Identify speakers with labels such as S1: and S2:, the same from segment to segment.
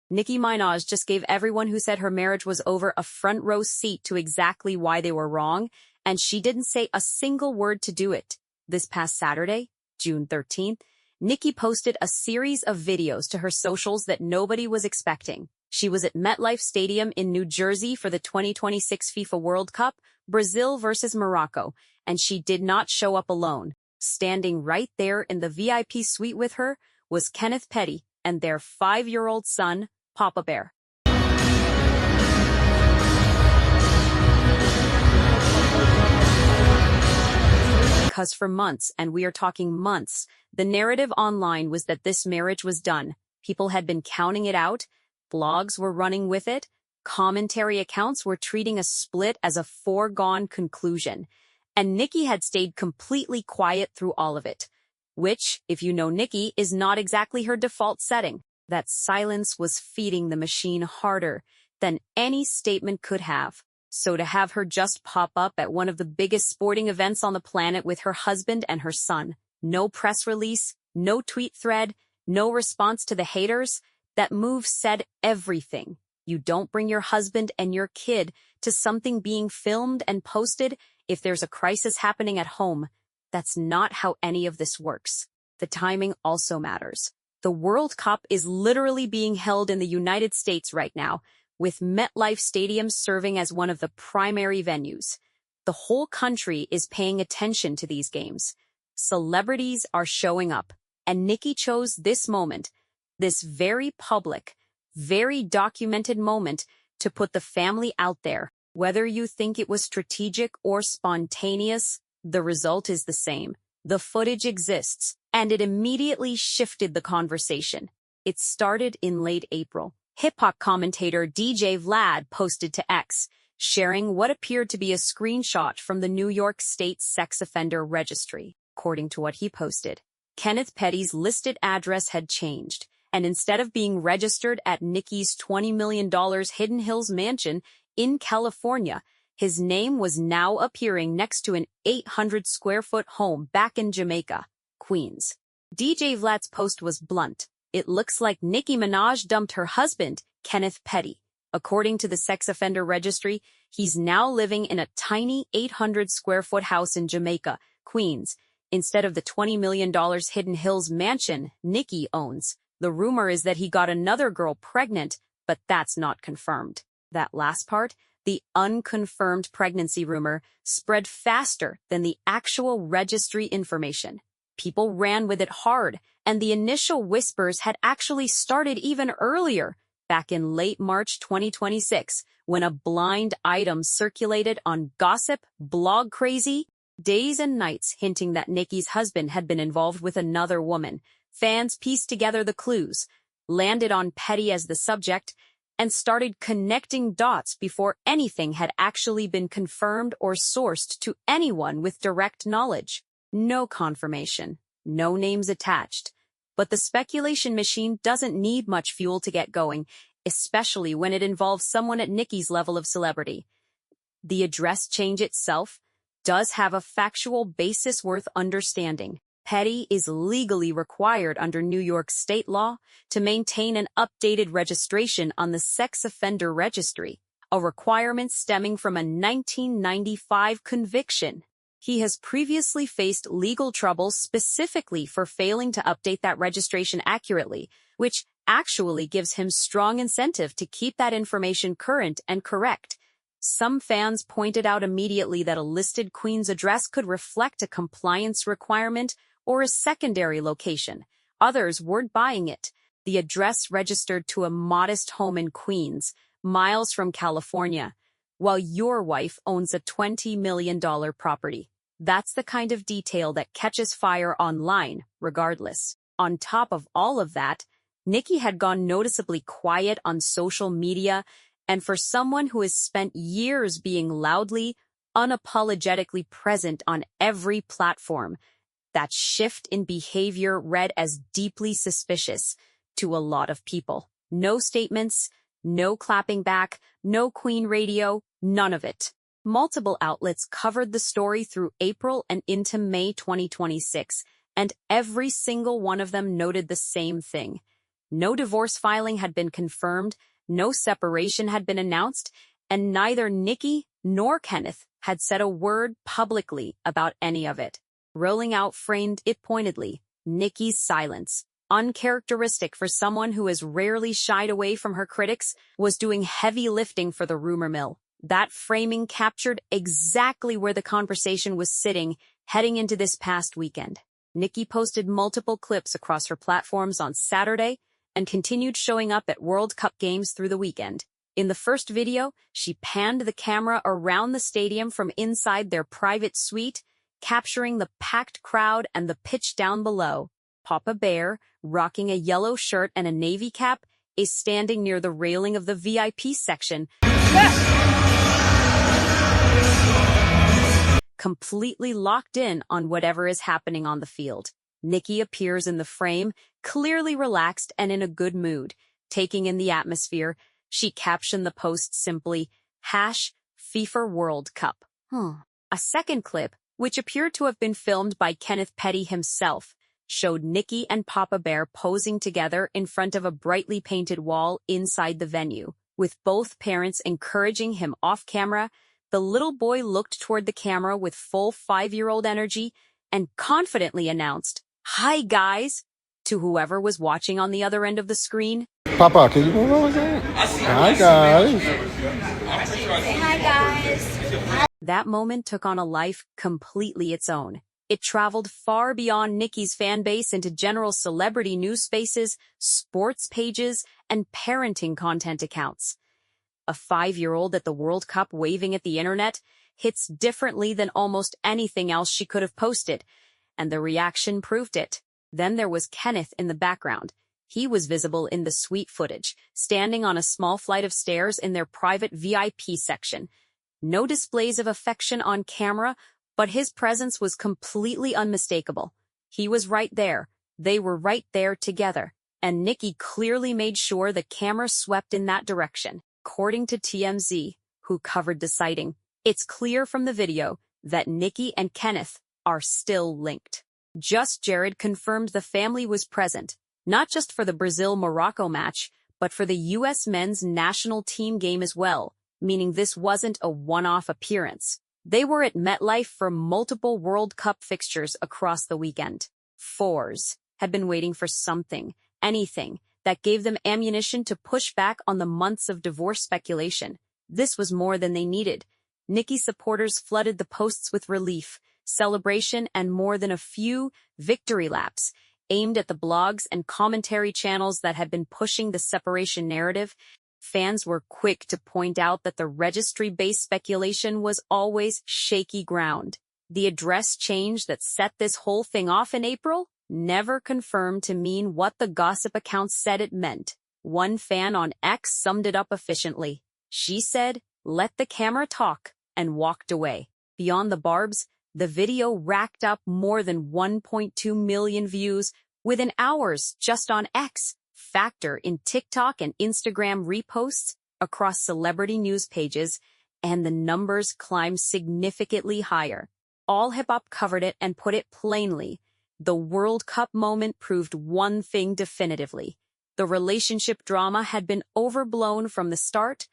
S1: Nicki Minaj just gave everyone who said her marriage was over a front row seat to exactly why they were wrong, and she didn't say a single word to do it. This past Saturday, June 13th, Nicki posted a series of videos to her socials that nobody was expecting. She was at MetLife Stadium in New Jersey for the 2026 FIFA World Cup, Brazil versus Morocco, and she did not show up alone. Standing right there in the VIP suite with her was Kenneth Petty and their 5-year-old son, Papa Bear. Because for months, and we are talking months, the narrative online was that this marriage was done. People had been counting it out, blogs were running with it, commentary accounts were treating a split as a foregone conclusion, and Nicki had stayed completely quiet through all of it, which, if you know Nicki, is not exactly her default setting. That silence was feeding the machine harder than any statement could have. So to have her just pop up at one of the biggest sporting events on the planet with her husband and her son, no press release, no tweet thread, no response to the haters, that move said everything. You don't bring your husband and your kid to something being filmed and posted if there's a crisis happening at home. That's not how any of this works. The timing also matters. The World Cup is literally being held in the United States right now, with MetLife Stadium serving as one of the primary venues. The whole country is paying attention to these games. Celebrities are showing up, and Nicki chose this moment, this very public, very documented moment, to put the family out there. Whether you think it was strategic or spontaneous, the result is the same. The footage exists, and it immediately shifted the conversation. It started in late April. Hip-hop commentator DJ Vlad posted to X, sharing what appeared to be a screenshot from the New York State sex offender registry. According to what he posted, Kenneth Petty's listed address had changed, and instead of being registered at Nicki's $20 million Hidden Hills mansion in California, his name was now appearing next to an 800-square-foot home back in Jamaica, Queens. DJ Vlad's post was blunt. It looks like Nicki Minaj dumped her husband, Kenneth Petty. According to the sex offender registry, he's now living in a tiny 800-square-foot house in Jamaica, Queens, instead of the $20 million Hidden Hills mansion Nicki owns. The rumor is that he got another girl pregnant, but that's not confirmed. That last part, the unconfirmed pregnancy rumor, spread faster than the actual registry information. People ran with it hard, and the initial whispers had actually started even earlier, back in late March 2026, when a blind item circulated on Gossip Blog Crazy, days and nights hinting that Nicki's husband had been involved with another woman. Fans pieced together the clues, landed on Petty as the subject, and started connecting dots before anything had actually been confirmed or sourced to anyone with direct knowledge. No confirmation, no names attached. But the speculation machine doesn't need much fuel to get going, especially when it involves someone at Nicki's level of celebrity. The address change itself does have a factual basis worth understanding. Petty is legally required under New York state law to maintain an updated registration on the sex offender registry, a requirement stemming from a 1995 conviction. He has previously faced legal trouble specifically for failing to update that registration accurately, which actually gives him strong incentive to keep that information current and correct. Some fans pointed out immediately that a listed Queens address could reflect a compliance requirement or a secondary location. Others weren't buying it. The address registered to a modest home in Queens, miles from California, while your wife owns a $20 million property. That's the kind of detail that catches fire online, regardless. On top of all of that, Nicki had gone noticeably quiet on social media, and for someone who has spent years being loudly, unapologetically present on every platform, that shift in behavior read as deeply suspicious to a lot of people. No statements, no clapping back, no Queen radio, none of it. Multiple outlets covered the story through April and into May 2026, and every single one of them noted the same thing. No divorce filing had been confirmed, no separation had been announced, and neither Nicki nor Kenneth had said a word publicly about any of it. Rolling Out framed it pointedly, Nicki's silence, uncharacteristic for someone who has rarely shied away from her critics, was doing heavy lifting for the rumor mill. That framing captured exactly where the conversation was sitting heading into this past weekend. Nicki posted multiple clips across her platforms on Saturday and continued showing up at World Cup games through the weekend. In the first video, she panned the camera around the stadium from inside their private suite, capturing the packed crowd and the pitch down below. Papa Bear, rocking a yellow shirt and a navy cap, is standing near the railing of the VIP section, completely locked in on whatever is happening on the field. Nicki appears in the frame, clearly relaxed and in a good mood. Taking in the atmosphere, she captioned the post simply, #FIFA World Cup. A second clip, which appeared to have been filmed by Kenneth Petty himself, showed Nicki and Papa Bear posing together in front of a brightly painted wall inside the venue. With both parents encouraging him off camera, the little boy looked toward the camera with full 5-year-old energy and confidently announced, "Hi, guys," to whoever was watching on the other end of the screen.
S2: Papa, can you move over? Hi, guys.
S3: Say hi, guys.
S1: That moment took on a life completely its own. It traveled far beyond Nicki's fan base into general celebrity news spaces, sports pages, and parenting content accounts. A 5-year-old at the World Cup waving at the internet hits differently than almost anything else she could have posted, and the reaction proved it. Then there was Kenneth in the background. He was visible in the suite footage, standing on a small flight of stairs in their private VIP section. No displays of affection on camera, but his presence was completely unmistakable. He was right there. They were right there together. And Nicki clearly made sure the camera swept in that direction. According to TMZ, who covered the sighting, it's clear from the video that Nicki and Kenneth are still linked. Just Jared confirmed the family was present, not just for the Brazil-Morocco match, but for the U.S. men's national team game as well, meaning this wasn't a one-off appearance. They were at MetLife for multiple World Cup fixtures across the weekend. Fours had been waiting for something, anything, that gave them ammunition to push back on the months of divorce speculation. This was more than they needed. Nicki supporters flooded the posts with relief, celebration, and more than a few victory laps, aimed at the blogs and commentary channels that had been pushing the separation narrative. Fans were quick to point out that the registry-based speculation was always shaky ground. The address change that set this whole thing off in April never confirmed to mean what the gossip accounts said it meant. One fan on X summed it up efficiently. She said, "Let the camera talk," and walked away. Beyond the barbs, the video racked up more than 1.2 million views within hours just on X. Factor in TikTok and Instagram reposts across celebrity news pages, and the numbers climbed significantly higher. All hip-hop covered it and put it plainly. The World Cup moment proved one thing definitively. The relationship drama had been overblown from the start,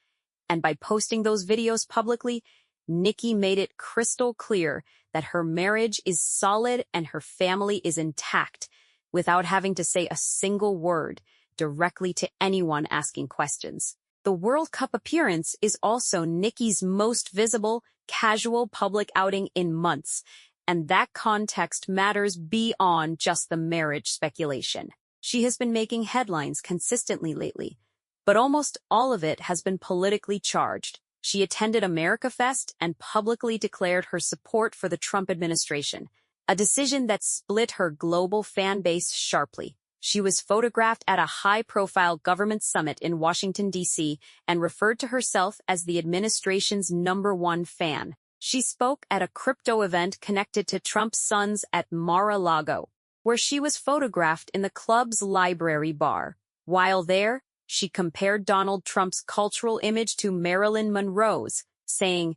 S1: and by posting those videos publicly, Nicki made it crystal clear that her marriage is solid and her family is intact, without having to say a single word directly to anyone asking questions. The World Cup appearance is also Nicki's most visible, casual public outing in months, and that context matters beyond just the marriage speculation. She has been making headlines consistently lately, but almost all of it has been politically charged. She attended America Fest and publicly declared her support for the Trump administration, a decision that split her global fan base sharply. She was photographed at a high-profile government summit in Washington, D.C., and referred to herself as the administration's #1 fan. She spoke at a crypto event connected to Trump's sons at Mar-a-Lago, where she was photographed in the club's library bar. While there, she compared Donald Trump's cultural image to Marilyn Monroe's, saying,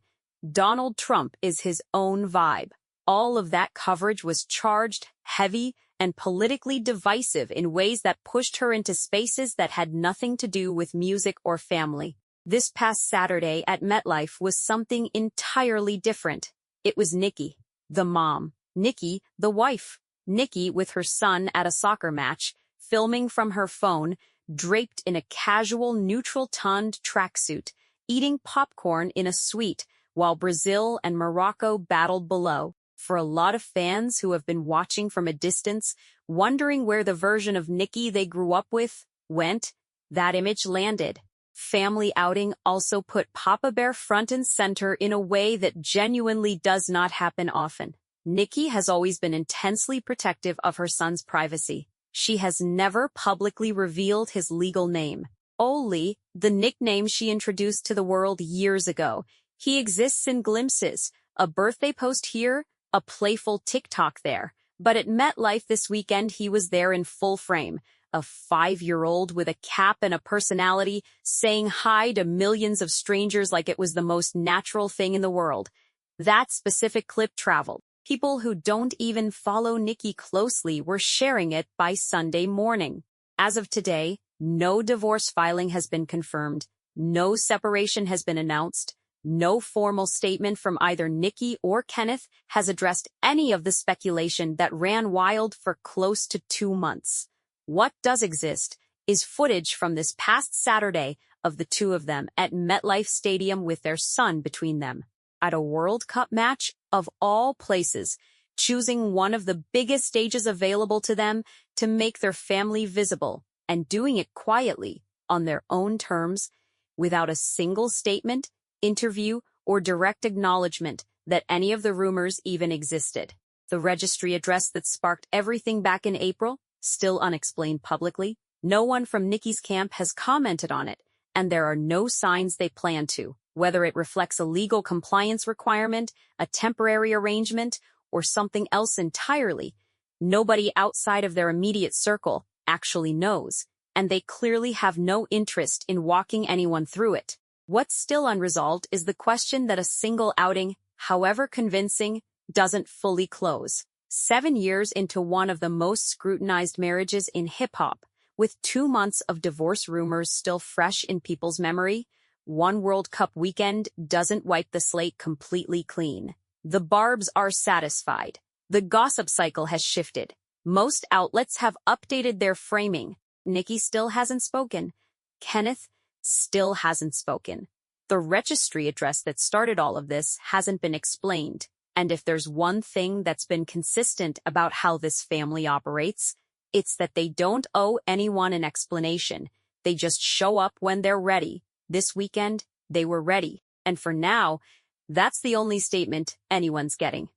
S1: "Donald Trump is his own vibe." All of that coverage was charged, heavy, and politically divisive in ways that pushed her into spaces that had nothing to do with music or family. This past Saturday at MetLife was something entirely different. It was Nicki, the mom. Nicki, the wife. Nicki with her son at a soccer match, filming from her phone, draped in a casual neutral-toned tracksuit, eating popcorn in a suite while Brazil and Morocco battled below. For a lot of fans who have been watching from a distance, wondering where the version of Nicki they grew up with went, that image landed. Family outing also put Papa Bear front and center in a way that genuinely does not happen often. Nicki has always been intensely protective of her son's privacy. She has never publicly revealed his legal name. Oli, the nickname she introduced to the world years ago. He exists in glimpses, a birthday post here, a playful TikTok there. But at MetLife this weekend he was there in full frame, a 5-year-old with a cap and a personality, saying hi to millions of strangers like it was the most natural thing in the world. That specific clip traveled. People who don't even follow Nicki closely were sharing it by Sunday morning. As of today, no divorce filing has been confirmed, no separation has been announced, no formal statement from either Nicki or Kenneth has addressed any of the speculation that ran wild for close to 2 months. What does exist is footage from this past Saturday of the two of them at MetLife Stadium with their son between them. At a World Cup match, of all places, choosing one of the biggest stages available to them to make their family visible, and doing it quietly, on their own terms, without a single statement, interview, or direct acknowledgement that any of the rumors even existed. The registry address that sparked everything back in April, still unexplained publicly. No one from Nicki's camp has commented on it, and there are no signs they plan to, whether it reflects a legal compliance requirement, a temporary arrangement, or something else entirely. Nobody outside of their immediate circle actually knows, and they clearly have no interest in walking anyone through it. What's still unresolved is the question that a single outing, however convincing, doesn't fully close. 7 years into one of the most scrutinized marriages in hip-hop, with 2 months of divorce rumors still fresh in people's memory, one World Cup weekend doesn't wipe the slate completely clean. The Barbs are satisfied. The gossip cycle has shifted. Most outlets have updated their framing. Nicki still hasn't spoken. Kenneth still hasn't spoken. The registry address that started all of this hasn't been explained. And if there's one thing that's been consistent about how this family operates, it's that they don't owe anyone an explanation. They just show up when they're ready. This weekend, they were ready. And for now, that's the only statement anyone's getting.